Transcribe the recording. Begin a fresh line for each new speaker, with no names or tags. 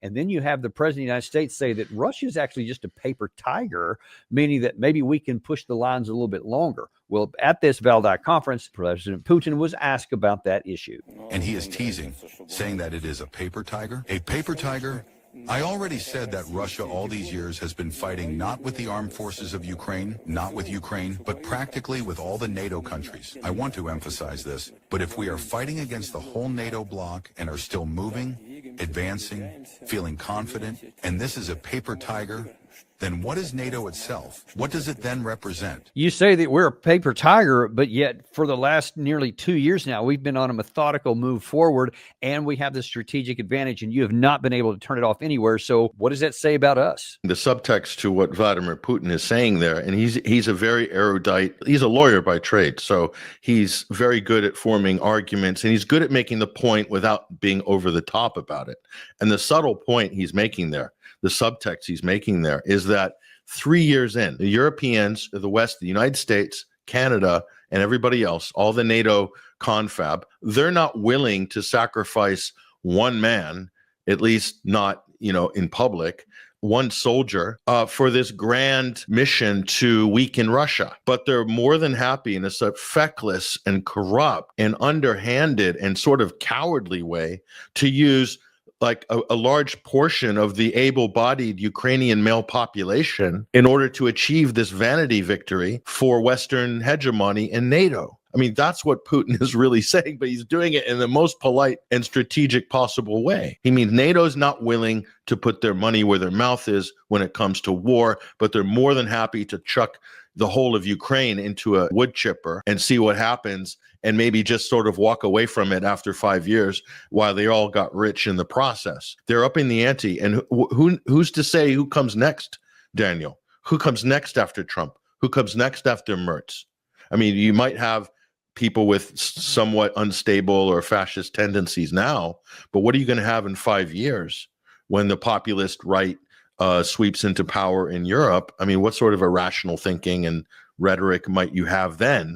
And then you have the president of the United States say that Russia is actually just a paper tiger, meaning that maybe we can push the lines a little bit longer. Well, at this Valdai conference, President Putin was asked about that issue.
And he is teasing, saying that it is a paper tiger. A paper tiger? I already said that Russia all these years has been fighting not with the armed forces of Ukraine, not with Ukraine, but practically with all the NATO countries. I want to emphasize this. But if we are fighting against the whole NATO bloc and are still moving, advancing, feeling confident, and this is a paper tiger, then what is NATO itself? What does it then represent?
You say that we're a paper tiger, but yet for the last nearly 2 years now, we've been on a methodical move forward, and we have the strategic advantage, and you have not been able to turn it off anywhere. So what does that say about us?
The subtext to what Vladimir Putin is saying there, and he's a very erudite, he's a lawyer by trade, so he's very good at forming arguments, and he's good at making the point without being over the top about it. And the subtle point he's making there, the subtext he's making there, is that 3 years in, the Europeans, the West, the United States, Canada, and everybody else, all the NATO confab, they're not willing to sacrifice one man, at least not, in public, one soldier, for this grand mission to weaken Russia. But they're more than happy in a sort of feckless and corrupt and underhanded and sort of cowardly way to use like a large portion of the able-bodied Ukrainian male population in order to achieve this vanity victory for Western hegemony in NATO. I mean, that's what Putin is really saying, but he's doing it in the most polite and strategic possible way. He means NATO's not willing to put their money where their mouth is when it comes to war, but they're more than happy to chuck the whole of Ukraine into a wood chipper and see what happens, and maybe just sort of walk away from it after 5 years while they all got rich in the process. They're upping the ante. And who's to say who comes next, Daniel? Who comes next after Trump? Who comes next after Merz? I mean, you might have people with somewhat unstable or fascist tendencies now, but what are you going to have in 5 years when the populist right sweeps into power in Europe? I mean, what sort of irrational thinking and rhetoric might you have then?